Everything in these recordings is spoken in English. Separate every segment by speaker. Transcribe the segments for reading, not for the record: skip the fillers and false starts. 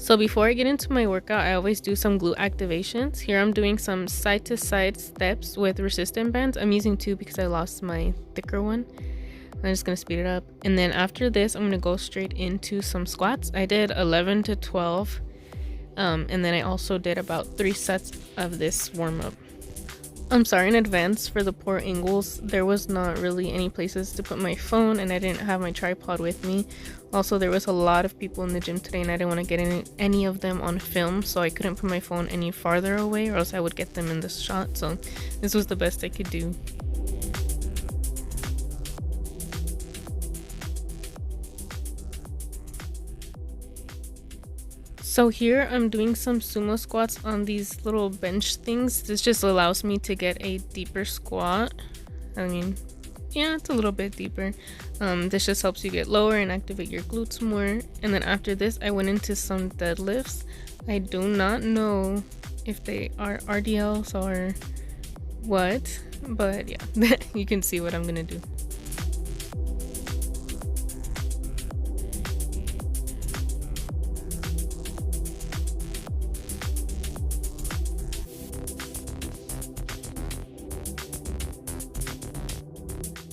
Speaker 1: So before I get into my workout, I always do some glute activations. Here I'm doing some side to side steps with resistant bands. I'm using 2 because I lost my thicker one. I'm just gonna speed it up. And then after this, I'm gonna go straight into some squats. I did 11 to 12. And then I also did about 3 sets of this warm-up. I'm sorry in advance for the poor angles. There was not really any places to put my phone, and I didn't have my tripod with me. Also, there was a lot of people in the gym today, and I didn't want to get any of them on film, so I couldn't put my phone any farther away, or else I would get them in this shot. So this was the best I could do. So here I'm doing some sumo squats on these little bench things. This just allows me to get a deeper squat. I mean, yeah, it's a little bit deeper. This just helps you get lower and activate your glutes more. And then after this, I went into some deadlifts. I do not know if they are RDLs or what, but yeah, you can see what I'm gonna do.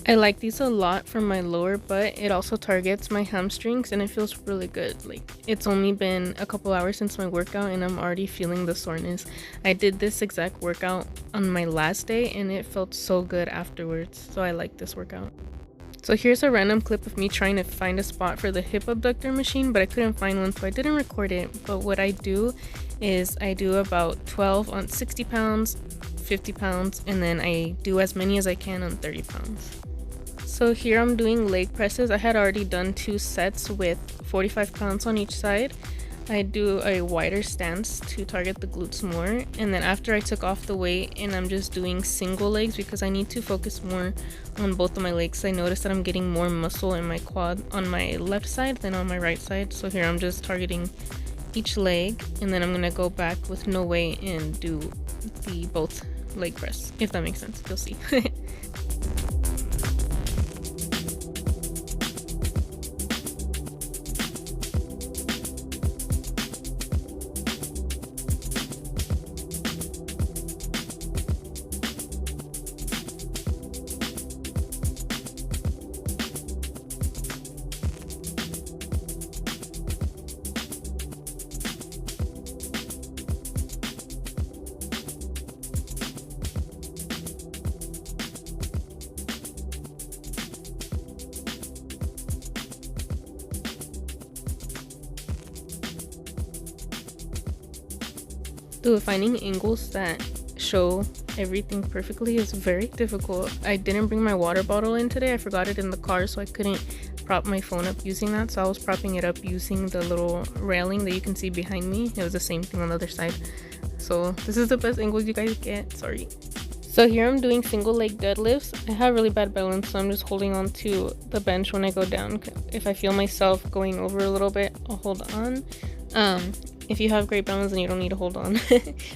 Speaker 1: I like these a lot for my lower butt. It also targets my hamstrings and it feels really good. Like, it's only been a couple hours since my workout and I'm already feeling the soreness. I did this exact workout on my last day and it felt so good afterwards. So I like this workout. So here's a random clip of me trying to find a spot for the hip abductor machine, but I couldn't find one, so I didn't record it. But what I do is I do about 12 on 60 pounds, 50 pounds, and then I do as many as I can on 30 pounds. So here I'm doing leg presses. I had already done 2 sets with 45 pounds on each side. I do a wider stance to target the glutes more, and then after I took off the weight and I'm just doing single legs because I need to focus more on both of my legs. I noticed that I'm getting more muscle in my quad on my left side than on my right side. So here I'm just targeting each leg, and then I'm gonna go back with no weight and do the both leg press, if that makes sense. You'll see. Dude, finding angles that show everything perfectly is very difficult. I didn't bring my water bottle in today. I forgot it in the car, so I couldn't prop my phone up using that. So I was propping it up using the little railing that you can see behind me. It was the same thing on the other side. So this is the best angle you guys get. Sorry. So here I'm doing single leg deadlifts. I have really bad balance, so I'm just holding on to the bench when I go down. If I feel myself going over a little bit, I'll hold on. If you have great balance, then you don't need to hold on.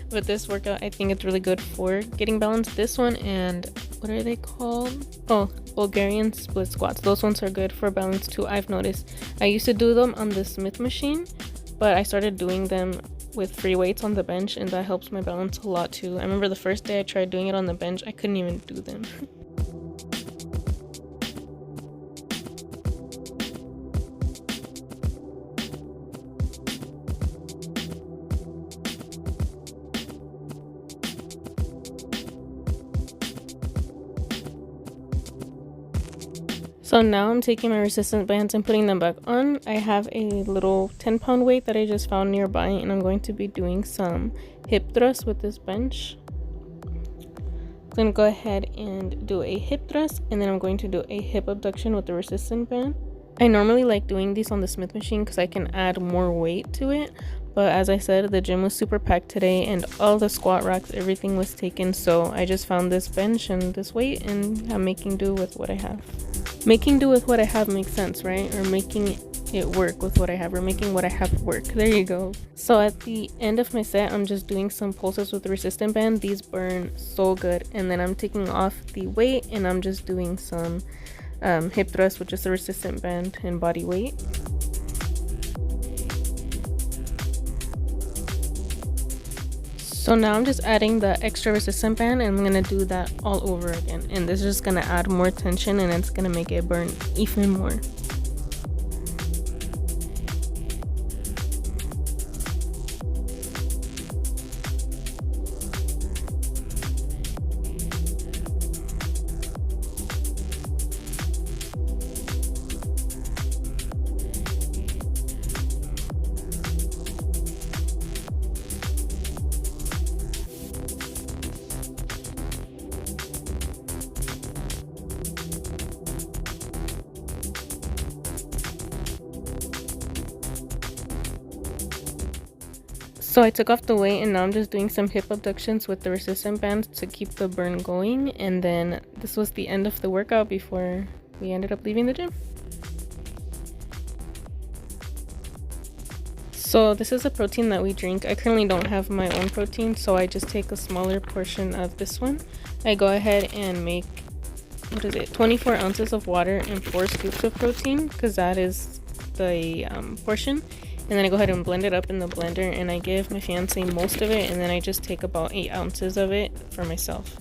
Speaker 1: But this workout, I think it's really good for getting balance. This one and what are they called? Oh, Bulgarian split squats. Those ones are good for balance too, I've noticed. I used to do them on the Smith machine, but I started doing them with free weights on the bench, and that helps my balance a lot too. I remember the first day I tried doing it on the bench, I couldn't even do them. So now I'm taking my resistance bands and putting them back on. I have a little 10-pound weight that I just found nearby, and I'm going to be doing some hip thrusts with this bench. I'm going to go ahead and do a hip thrust, and then I'm going to do a hip abduction with the resistance band. I normally like doing these on the Smith machine because I can add more weight to it. But as I said, the gym was super packed today and all the squat racks, everything was taken. So I just found this bench and this weight, and I'm making do with what I have. Making do with what I have makes sense, right? Or making it work with what I have, or making what I have work. There you go. So at the end of my set, I'm just doing some pulses with the resistant band. These burn so good. And then I'm taking off the weight and I'm just doing some hip thrust with just the resistant band and body weight. So now I'm just adding the extra resistant band, and I'm gonna do that all over again, and this is just gonna add more tension and it's gonna make it burn even more. So I took off the weight and now I'm just doing some hip abductions with the resistant bands to keep the burn going, and then this was the end of the workout before we ended up leaving the gym. So this is a protein that we drink. I currently don't have my own protein, so I just take a smaller portion of this one. I go ahead and make, 24 ounces of water and 4 scoops of protein, because that is the portion. And then I go ahead and blend it up in the blender, and I give my fiance most of it, and then I just take about 8 ounces of it for myself.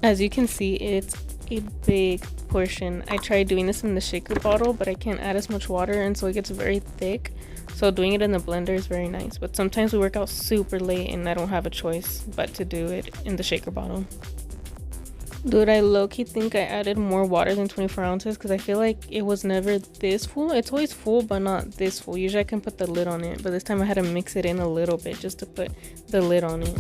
Speaker 1: As you can see, it's a big portion. I tried doing this in the shaker bottle, but I can't add as much water, and so it gets very thick. So doing it in the blender is very nice, but sometimes we work out super late and I don't have a choice but to do it in the shaker bottle. Dude, I low-key think I added more water than 24 ounces because I feel like it was never this full. It's always full, but not this full. Usually I can put the lid on it, but this time I had to mix it in a little bit just to put the lid on it.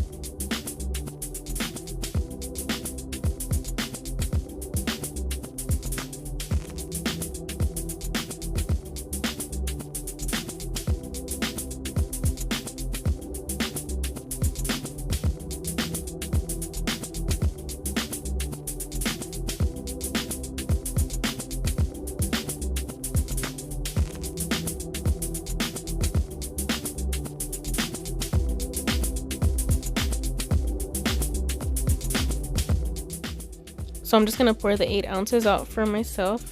Speaker 1: So I'm just gonna pour the 8 ounces out for myself,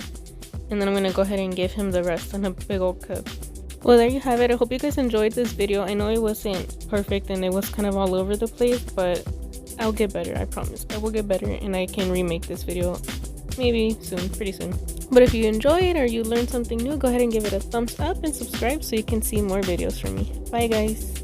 Speaker 1: and then I'm gonna go ahead and give him the rest in a big old cup. Well, there you have it. I hope you guys enjoyed this video. I know it wasn't perfect and it was kind of all over the place, but I'll get better. I promise I will get better, and I can remake this video maybe soon, pretty soon. But if you enjoyed or you learned something new, go ahead and give it a thumbs up and subscribe so you can see more videos from me. Bye guys.